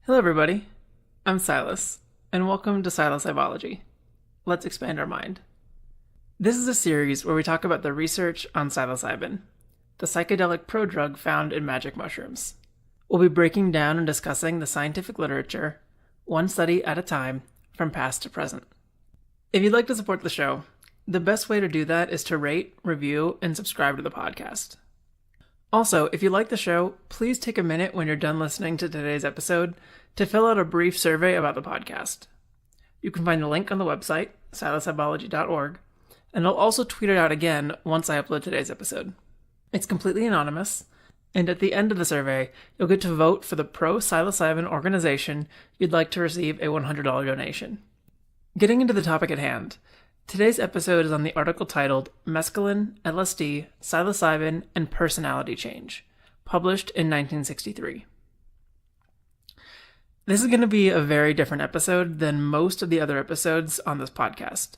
Hello everybody, I'm Silas, and welcome to Psilocybology. Let's expand our mind. This is a series where we talk about the research on psilocybin, the psychedelic prodrug found in magic mushrooms. We'll be breaking down and discussing the scientific literature, one study at a time, from past to present. If you'd like to support the show, the best way to do that is to rate, review, and subscribe to the podcast. Also, if you like the show, please take a minute when you're done listening to today's episode to fill out a brief survey about the podcast. You can find the link on the website, psilocybology.org, and I'll also tweet it out again once I upload today's episode. It's completely anonymous, and at the end of the survey, you'll get to vote for the pro-psilocybin organization you'd like to receive a $100 donation. Getting into the topic at hand, today's episode is on the article titled Mescaline, LSD, Psilocybin, and Personality Change, published in 1963. This is going to be a very different episode than most of the other episodes on this podcast,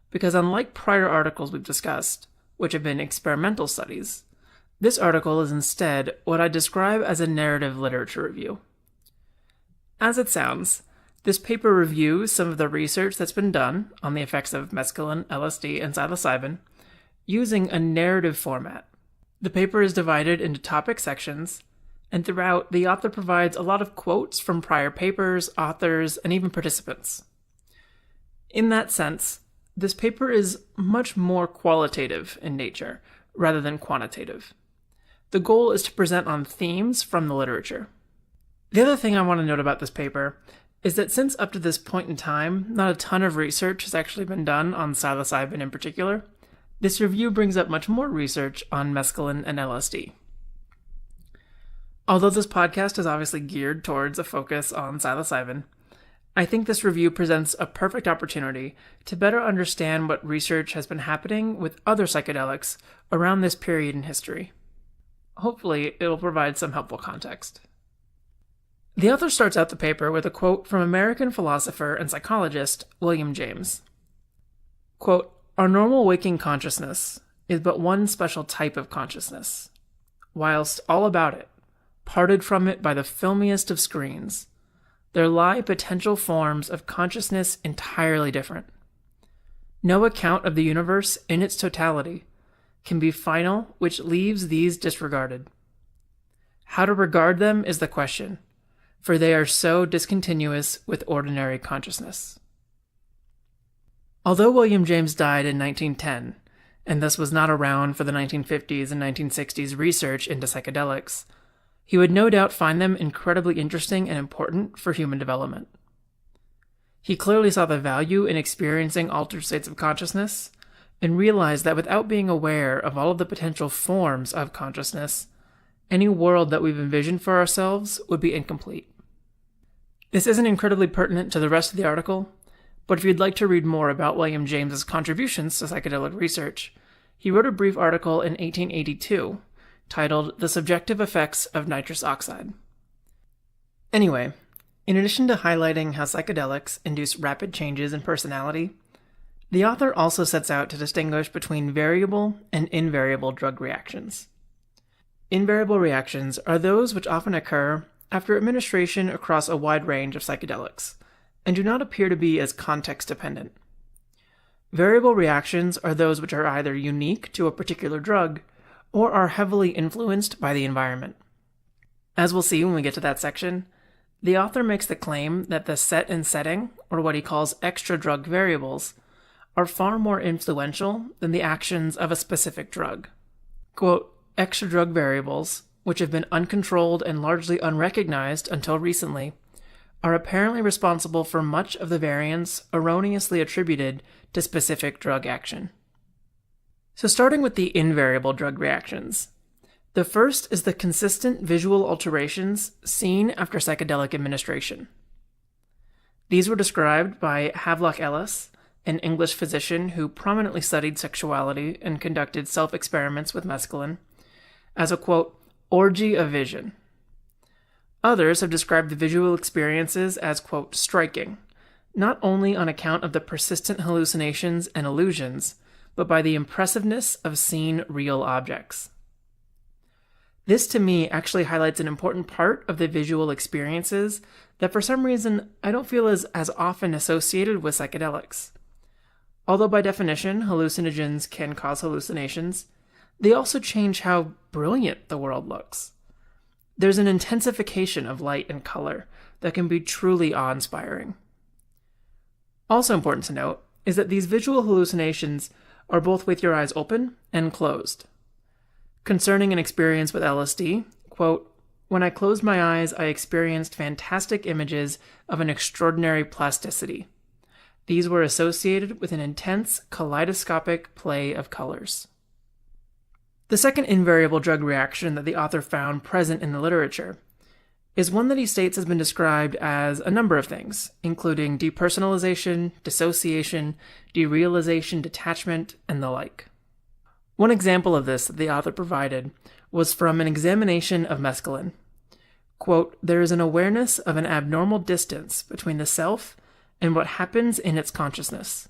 because unlike prior articles we've discussed, which have been experimental studies, this article is instead what I describe as a narrative literature review. As it sounds, this paper reviews some of the research that's been done on the effects of mescaline, LSD, and psilocybin using a narrative format. The paper is divided into topic sections, and throughout, the author provides a lot of quotes from prior papers, authors, and even participants. In that sense, this paper is much more qualitative in nature rather than quantitative. The goal is to present on themes from the literature. The other thing I want to note about this paper is that since up to this point in time, not a ton of research has actually been done on psilocybin in particular, this review brings up much more research on mescaline and LSD. Although this podcast is obviously geared towards a focus on psilocybin, I think this review presents a perfect opportunity to better understand what research has been happening with other psychedelics around this period in history. Hopefully, it will provide some helpful context. The author starts out the paper with a quote from American philosopher and psychologist William James. Quote, "Our normal waking consciousness is but one special type of consciousness, whilst all about it, parted from it by the filmiest of screens, there lie potential forms of consciousness entirely different. No account of the universe in its totality can be final which leaves these disregarded. How to regard them is the question, for they are so discontinuous with ordinary consciousness." Although William James died in 1910, and thus was not around for the 1950s and 1960s research into psychedelics, he would no doubt find them incredibly interesting and important for human development. He clearly saw the value in experiencing altered states of consciousness, and realized that without being aware of all of the potential forms of consciousness, any world that we've envisioned for ourselves would be incomplete. This isn't incredibly pertinent to the rest of the article, but if you'd like to read more about William James's contributions to psychedelic research, he wrote a brief article in 1882 titled The Subjective Effects of Nitrous Oxide. Anyway, in addition to highlighting how psychedelics induce rapid changes in personality, the author also sets out to distinguish between variable and invariable drug reactions. Invariable reactions are those which often occur after administration across a wide range of psychedelics, and do not appear to be as context-dependent. Variable reactions are those which are either unique to a particular drug or are heavily influenced by the environment. As we'll see when we get to that section, the author makes the claim that the set and setting, or what he calls extra drug variables, are far more influential than the actions of a specific drug. Quote, "Extra drug variables, which have been uncontrolled and largely unrecognized until recently, are apparently responsible for much of the variance erroneously attributed to specific drug action." So starting with the invariable drug reactions, the first is the consistent visual alterations seen after psychedelic administration. These were described by Havelock Ellis, an English physician who prominently studied sexuality and conducted self-experiments with mescaline, as a, quote, "orgy of vision." Others have described the visual experiences as, quote, "striking," not only on account of the persistent hallucinations and illusions, but by the impressiveness of seen real objects. This to me actually highlights an important part of the visual experiences that for some reason I don't feel is as often associated with psychedelics. Although by definition hallucinogens can cause hallucinations, they also change how brilliant the world looks. There's an intensification of light and color that can be truly awe-inspiring. Also important to note is that these visual hallucinations are both with your eyes open and closed. Concerning an experience with LSD, quote, "When I closed my eyes, I experienced fantastic images of an extraordinary plasticity. These were associated with an intense kaleidoscopic play of colors." The second invariable drug reaction that the author found present in the literature is one that he states has been described as a number of things, including depersonalization, dissociation, derealization, detachment, and the like. One example of this that the author provided was from an examination of mescaline. Quote, "There is an awareness of an abnormal distance between the self and what happens in its consciousness.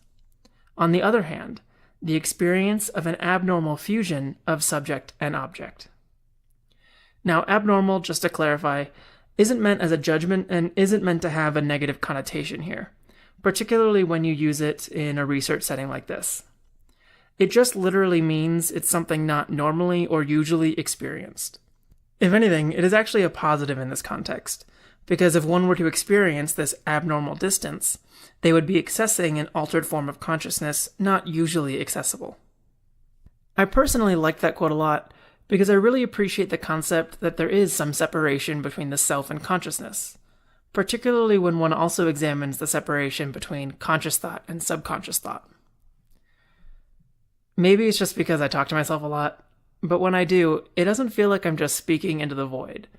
On the other hand, the experience of an abnormal fusion of subject and object." Now, abnormal, just to clarify, isn't meant as a judgment and isn't meant to have a negative connotation here, particularly when you use it in a research setting like this. It just literally means it's something not normally or usually experienced. If anything, it is actually a positive in this context, because if one were to experience this abnormal distance, they would be accessing an altered form of consciousness not usually accessible. I personally like that quote a lot, because I really appreciate the concept that there is some separation between the self and consciousness, particularly when one also examines the separation between conscious thought and subconscious thought. Maybe it's just because I talk to myself a lot, but when I do, it doesn't feel like I'm just speaking into the void.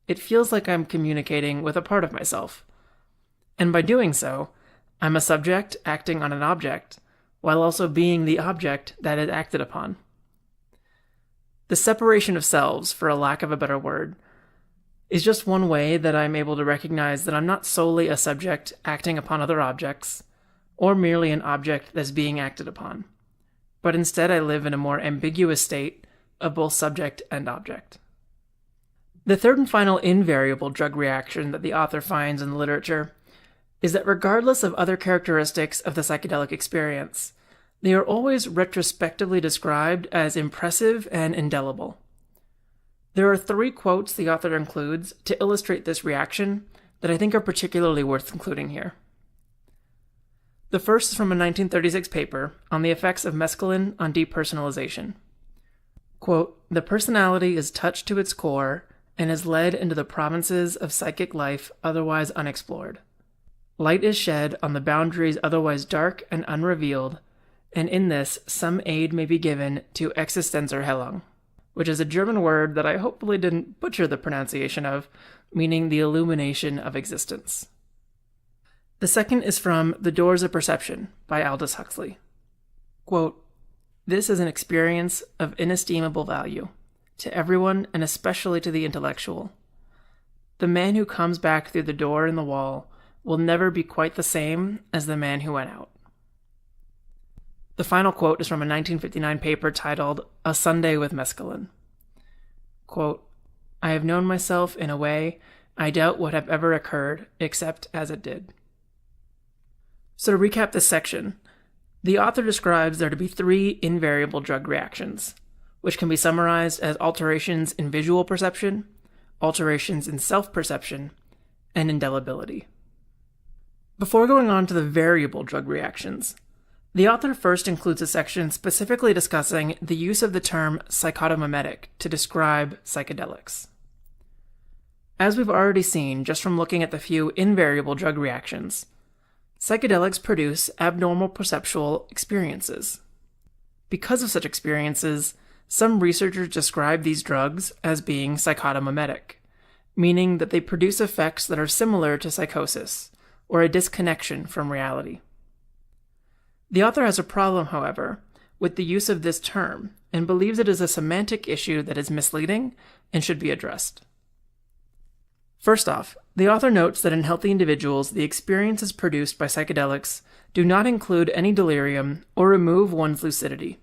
It feels like I'm communicating with a part of myself. And by doing so, I'm a subject acting on an object, while also being the object that is acted upon. The separation of selves, for a lack of a better word, is just one way that I'm able to recognize that I'm not solely a subject acting upon other objects, or merely an object that's being acted upon, but instead I live in a more ambiguous state of both subject and object. The third and final invariable drug reaction that the author finds in the literature is that regardless of other characteristics of the psychedelic experience, they are always retrospectively described as impressive and indelible. There are 3 quotes the author includes to illustrate this reaction that I think are particularly worth including here. The first is from a 1936 paper on the effects of mescaline on depersonalization. Quote, "The personality is touched to its core and is led into the provinces of psychic life otherwise unexplored. Light is shed on the boundaries otherwise dark and unrevealed, and in this some aid may be given to Existenzerhellung," which is a German word that I hopefully didn't butcher the pronunciation of, meaning the illumination of existence. The second is from The Doors of Perception by Aldous Huxley. Quote, "This is an experience of inestimable value to everyone and especially to the intellectual. The man who comes back through the door in the wall will never be quite the same as the man who went out." The final quote is from a 1959 paper titled A Sunday with Mescaline. Quote, "I have known myself in a way I doubt would have ever occurred except as it did." So to recap this section, the author describes there to be 3 invariable drug reactions, which can be summarized as alterations in visual perception, alterations in self-perception, and indelibility. Before going on to the variable drug reactions, the author first includes a section specifically discussing the use of the term psychotomimetic to describe psychedelics. As we've already seen just from looking at the few invariable drug reactions, psychedelics produce abnormal perceptual experiences. Because of such experiences, some researchers describe these drugs as being psychotomimetic, meaning that they produce effects that are similar to psychosis, or a disconnection from reality. The author has a problem, however, with the use of this term, and believes it is a semantic issue that is misleading and should be addressed. First off, the author notes that in healthy individuals, the experiences produced by psychedelics do not include any delirium or remove one's lucidity.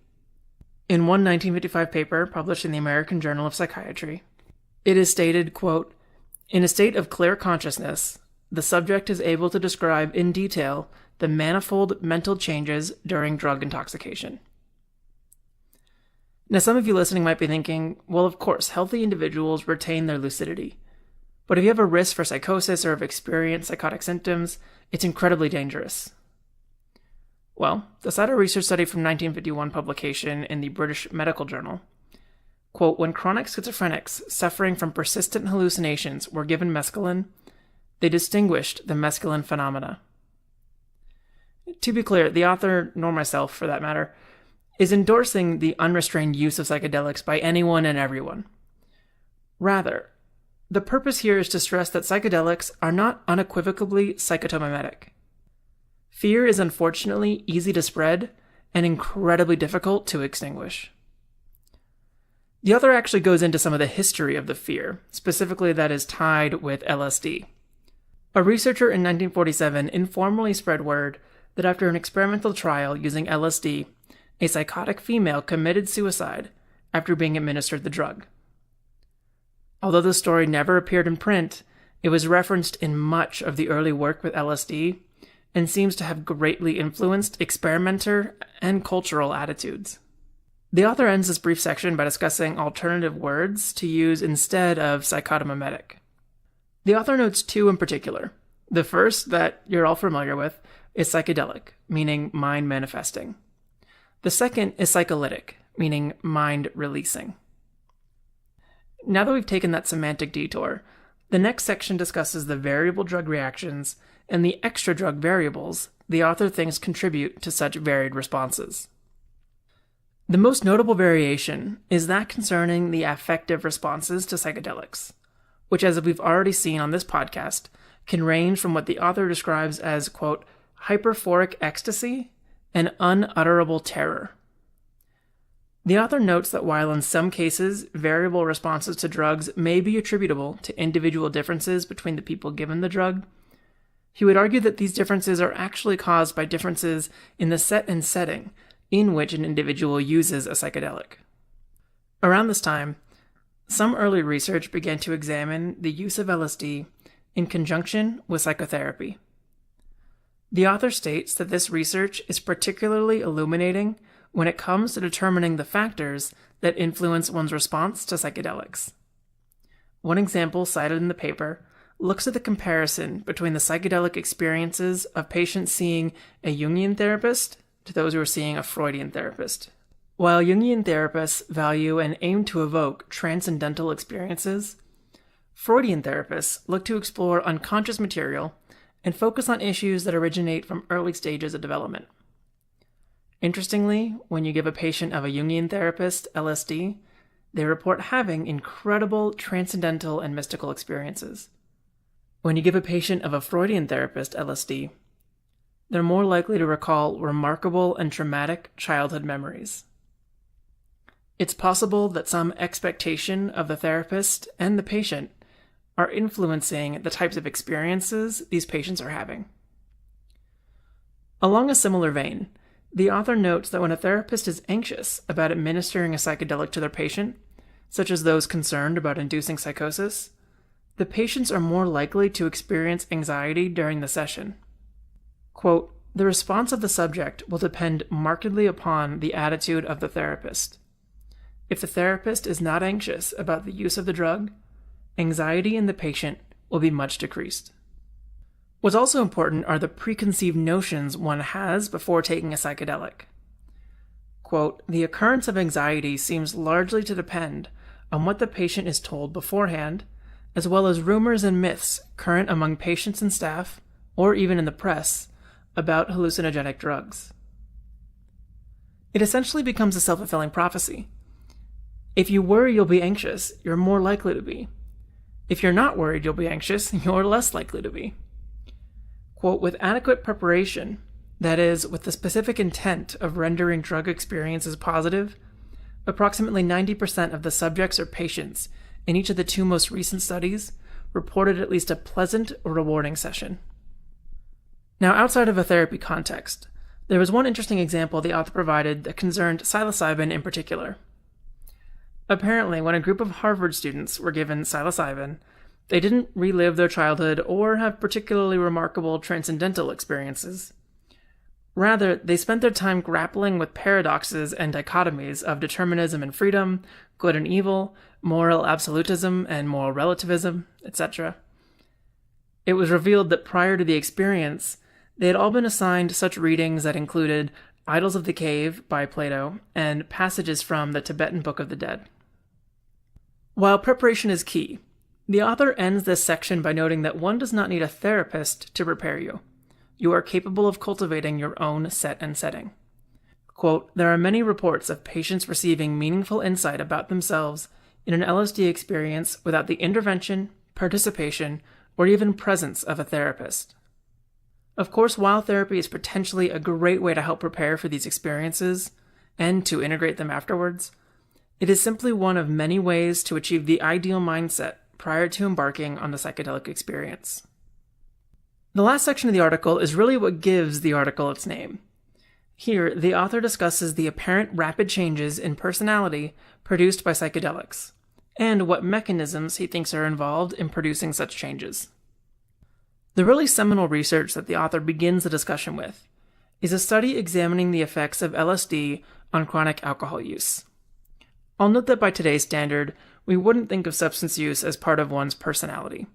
In one 1955 paper published in the American Journal of Psychiatry, It is stated, quote, "In a state of clear consciousness, the subject is able to describe in detail the manifold mental changes during drug intoxication." Now, some of you listening might be thinking, well, of course, healthy individuals retain their lucidity. But if you have a risk for psychosis or have experienced psychotic symptoms, it's incredibly dangerous. Well, to cite a research study from 1951 publication in the British Medical Journal, quote, "When chronic schizophrenics suffering from persistent hallucinations were given mescaline, they distinguished the mescaline phenomena." To be clear, the author, nor myself for that matter, is endorsing the unrestrained use of psychedelics by anyone and everyone. Rather, the purpose here is to stress that psychedelics are not unequivocally psychotomimetic. Fear is unfortunately easy to spread and incredibly difficult to extinguish. The author actually goes into some of the history of the fear, specifically that is tied with LSD. A researcher in 1947 informally spread word that after an experimental trial using LSD, a psychotic female committed suicide after being administered the drug. Although the story never appeared in print, it was referenced in much of the early work with LSD and seems to have greatly influenced experimenter and cultural attitudes. The author ends this brief section by discussing alternative words to use instead of psychotomimetic. The author notes two in particular. The first, that you're all familiar with, is psychedelic, meaning mind manifesting. The second is psycholytic, meaning mind releasing. Now that we've taken that semantic detour, the next section discusses the variable drug reactions and the extra drug variables the author thinks contribute to such varied responses. The most notable variation is that concerning the affective responses to psychedelics, which, as we've already seen on this podcast, can range from what the author describes as, quote, "hyperphoric ecstasy" and unutterable terror. The author notes that while in some cases variable responses to drugs may be attributable to individual differences between the people given the drug, he would argue that these differences are actually caused by differences in the set and setting in which an individual uses a psychedelic. Around this time, some early research began to examine the use of LSD in conjunction with psychotherapy. The author states that this research is particularly illuminating when it comes to determining the factors that influence one's response to psychedelics. One example cited in the paper looks at the comparison between the psychedelic experiences of patients seeing a Jungian therapist to those who are seeing a Freudian therapist. While Jungian therapists value and aim to evoke transcendental experiences, Freudian therapists look to explore unconscious material and focus on issues that originate from early stages of development. Interestingly, when you give a patient of a Jungian therapist LSD, they report having incredible transcendental and mystical experiences. When you give a patient of a Freudian therapist LSD, they're more likely to recall remarkable and traumatic childhood memories. It's possible that some expectation of the therapist and the patient are influencing the types of experiences these patients are having. Along a similar vein, the author notes that when a therapist is anxious about administering a psychedelic to their patient, such as those concerned about inducing psychosis, the patients are more likely to experience anxiety during the session. Quote, "The response of the subject will depend markedly upon the attitude of the therapist. If the therapist is not anxious about the use of the drug, anxiety in the patient will be much decreased." What's also important are the preconceived notions one has before taking a psychedelic. Quote, "The occurrence of anxiety seems largely to depend on what the patient is told beforehand, as well as rumors and myths current among patients and staff, or even in the press, about hallucinogenic drugs." It essentially becomes a self-fulfilling prophecy. If you worry you'll be anxious, you're more likely to be. If you're not worried you'll be anxious, you're less likely to be. Quote, "With adequate preparation, that is, with the specific intent of rendering drug experiences positive, approximately 90% of the subjects or patients in each of the two most recent studies reported at least a pleasant or rewarding session." Now, outside of a therapy context, there was one interesting example the author provided that concerned psilocybin in particular. Apparently, when a group of Harvard students were given psilocybin, they didn't relive their childhood or have particularly remarkable transcendental experiences. Rather, they spent their time grappling with paradoxes and dichotomies of determinism and freedom, good and evil, moral absolutism and moral relativism, etc. It was revealed that prior to the experience, they had all been assigned such readings that included Idols of the Cave by Plato and passages from the Tibetan Book of the Dead. While preparation is key, the author ends this section by noting that one does not need a therapist to prepare you. You are capable of cultivating your own set and setting. Quote, "There are many reports of patients receiving meaningful insight about themselves in an LSD experience without the intervention, participation, or even presence of a therapist." Of course, while therapy is potentially a great way to help prepare for these experiences and to integrate them afterwards, it is simply one of many ways to achieve the ideal mindset prior to embarking on the psychedelic experience. The last section of the article is really what gives the article its name. Here, the author discusses the apparent rapid changes in personality produced by psychedelics, and what mechanisms he thinks are involved in producing such changes. The really seminal research that the author begins the discussion with is a study examining the effects of LSD on chronic alcohol use. I'll note that by today's standard, we wouldn't think of substance use as part of one's personality.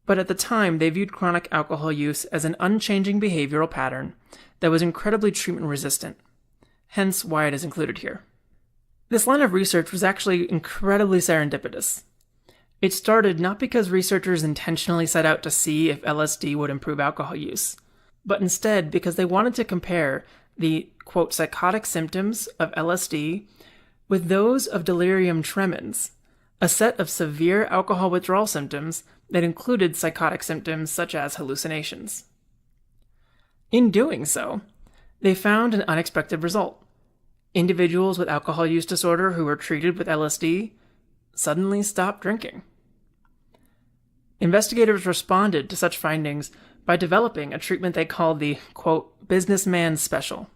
But at the time, they viewed chronic alcohol use as an unchanging behavioral pattern that was incredibly treatment-resistant, hence why it is included here. This line of research was actually incredibly serendipitous. It started not because researchers intentionally set out to see if LSD would improve alcohol use, but instead because they wanted to compare the, quote, psychotic symptoms of LSD with those of delirium tremens, a set of severe alcohol withdrawal symptoms that included psychotic symptoms such as hallucinations. In doing so, they found an unexpected result. Individuals with alcohol use disorder who were treated with LSD suddenly stopped drinking. Investigators responded to such findings by developing a treatment they called the, quote, businessman special.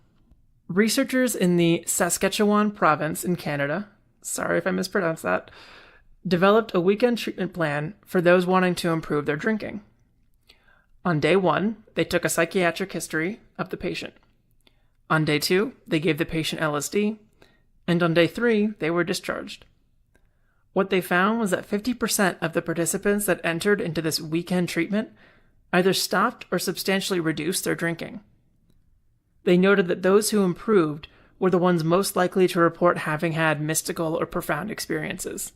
Researchers in the Saskatchewan province in Canada, sorry if I mispronounced that, developed a weekend treatment plan for those wanting to improve their drinking. On day 1, they took a psychiatric history of the patient. On day 2, they gave the patient LSD, and on day 3, they were discharged. What they found was that 50% of the participants that entered into this weekend treatment either stopped or substantially reduced their drinking. They noted that those who improved were the ones most likely to report having had mystical or profound experiences.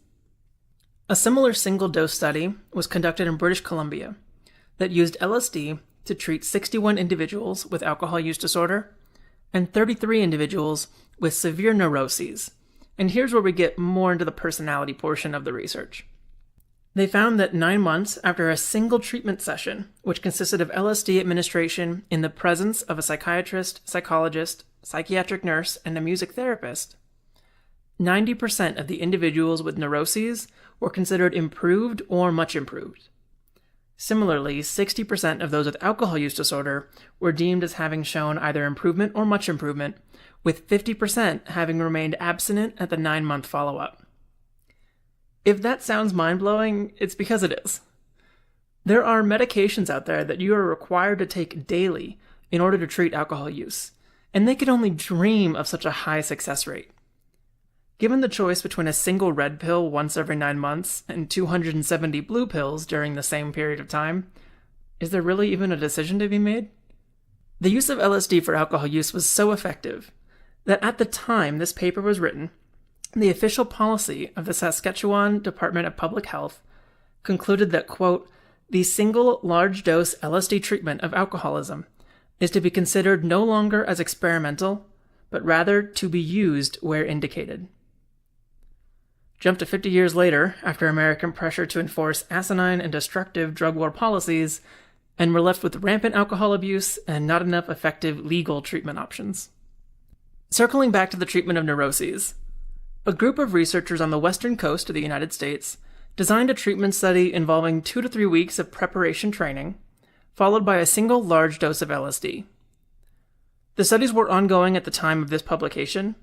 A similar single-dose study was conducted in British Columbia that used LSD to treat 61 individuals with alcohol use disorder and 33 individuals with severe neuroses. And here's where we get more into the personality portion of the research. They found that 9 months after a single treatment session, which consisted of LSD administration in the presence of a psychiatrist, psychologist, psychiatric nurse, and a music therapist, 90% of the individuals with neuroses were considered improved or much improved. Similarly, 60% of those with alcohol use disorder were deemed as having shown either improvement or much improvement, with 50% having remained abstinent at the 9-month follow-up. If that sounds mind-blowing, it's because it is. There are medications out there that you are required to take daily in order to treat alcohol use, and they could only dream of such a high success rate. Given the choice between a single red pill once every 9 months and 270 blue pills during the same period of time, is there really even a decision to be made? The use of LSD for alcohol use was so effective that at the time this paper was written, the official policy of the Saskatchewan Department of Public Health concluded that, quote, the single large dose LSD treatment of alcoholism is to be considered no longer as experimental, but rather to be used where indicated. Jump to 50 years later, after American pressure to enforce asinine and destructive drug war policies, and we're left with rampant alcohol abuse and not enough effective legal treatment options. Circling back to the treatment of neuroses, a group of researchers on the western coast of the United States designed a treatment study involving 2 to 3 weeks of preparation training, followed by a single large dose of LSD. The studies were ongoing at the time of this publication,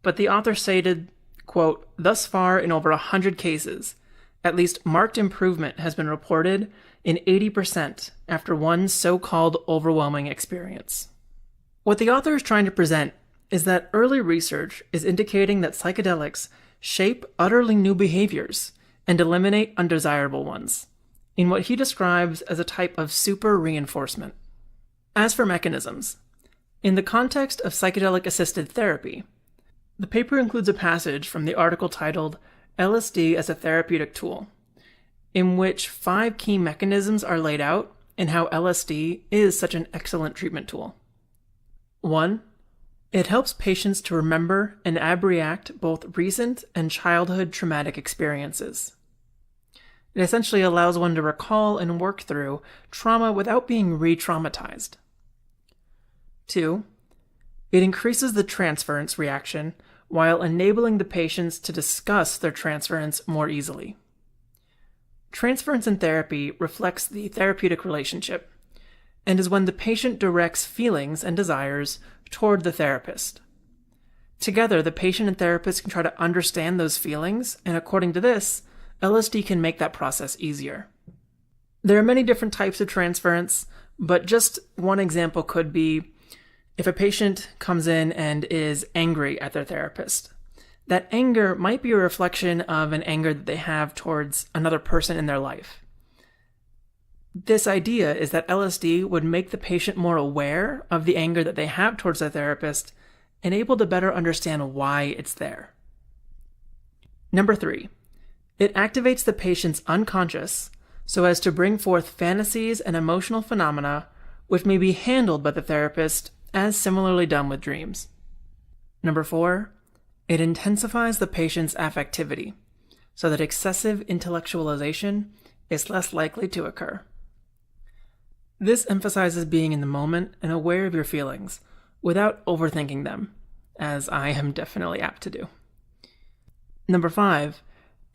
but the author stated, Quote, thus far in over 100 cases, at least marked improvement has been reported in 80% after one so-called overwhelming experience. What the author is trying to present is that early research is indicating that psychedelics shape utterly new behaviors and eliminate undesirable ones, in what he describes as a type of super reinforcement. As for mechanisms, in the context of psychedelic-assisted therapy, the paper includes a passage from the article titled LSD as a Therapeutic Tool, in which 5 key mechanisms are laid out and how LSD is such an excellent treatment tool. 1. It helps patients to remember and abreact both recent and childhood traumatic experiences. It essentially allows one to recall and work through trauma without being re-traumatized. 2. It increases the transference reaction while enabling the patients to discuss their transference more easily. Transference in therapy reflects the therapeutic relationship and is when the patient directs feelings and desires toward the therapist. Together, the patient and therapist can try to understand those feelings, and according to this, LSD can make that process easier. There are many different types of transference, but just one example could be if a patient comes in and is angry at their therapist. That anger might be a reflection of an anger that they have towards another person in their life. This idea is that LSD would make the patient more aware of the anger that they have towards their therapist and able to better understand why it's there. Number 3, it activates the patient's unconscious so as to bring forth fantasies and emotional phenomena which may be handled by the therapist as similarly done with dreams. Number 4, it intensifies the patient's affectivity so that excessive intellectualization is less likely to occur. This emphasizes being in the moment and aware of your feelings without overthinking them, as I am definitely apt to do. Number 5,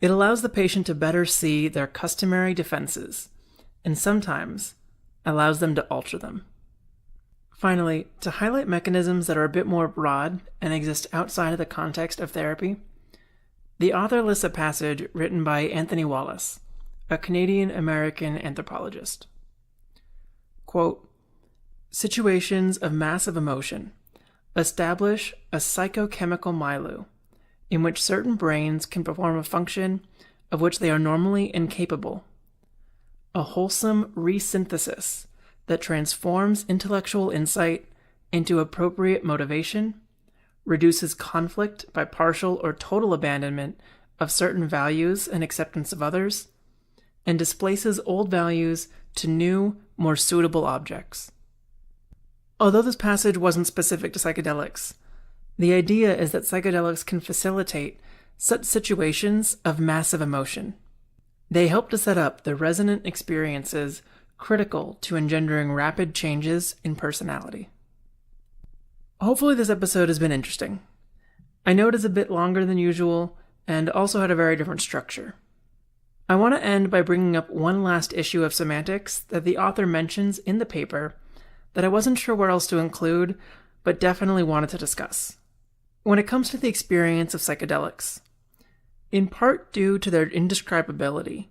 it allows the patient to better see their customary defenses, and sometimes allows them to alter them. Finally, to highlight mechanisms that are a bit more broad and exist outside of the context of therapy, the author lists a passage written by Anthony Wallace, a Canadian-American anthropologist. Quote, situations of massive emotion establish a psychochemical milieu in which certain brains can perform a function of which they are normally incapable, a wholesome resynthesis that transforms intellectual insight into appropriate motivation, reduces conflict by partial or total abandonment of certain values and acceptance of others, and displaces old values to new, more suitable objects. Although this passage wasn't specific to psychedelics, the idea is that psychedelics can facilitate such situations of massive emotion. They help to set up the resonant experiences critical to engendering rapid changes in personality. Hopefully this episode has been interesting. I know it is a bit longer than usual and also had a very different structure. I want to end by bringing up one last issue of semantics that the author mentions in the paper that I wasn't sure where else to include, but definitely wanted to discuss. When it comes to the experience of psychedelics, in part due to their indescribability,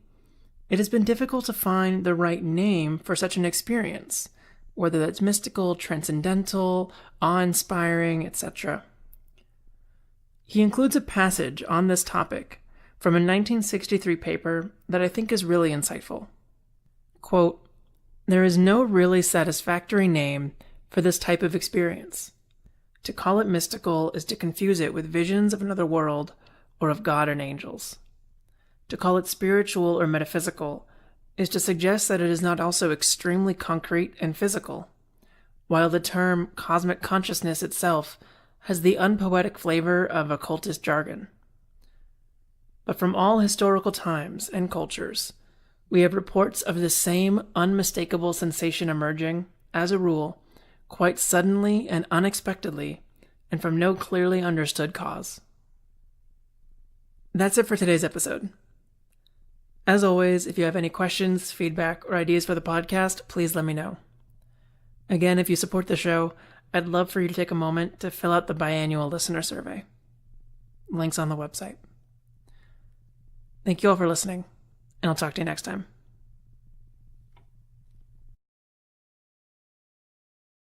it has been difficult to find the right name for such an experience, whether that's mystical, transcendental, awe-inspiring, etc. He includes a passage on this topic from a 1963 paper that I think is really insightful. Quote, there is no really satisfactory name for this type of experience. To call it mystical is to confuse it with visions of another world or of God and angels. To call it spiritual or metaphysical is to suggest that it is not also extremely concrete and physical, while the term cosmic consciousness itself has the unpoetic flavor of occultist jargon. But from all historical times and cultures, we have reports of this same unmistakable sensation emerging, as a rule, quite suddenly and unexpectedly, and from no clearly understood cause. That's it for today's episode. As always, if you have any questions, feedback, or ideas for the podcast, please let me know. Again, if you support the show, I'd love for you to take a moment to fill out the biannual listener survey. Links on the website. Thank you all for listening, and I'll talk to you next time.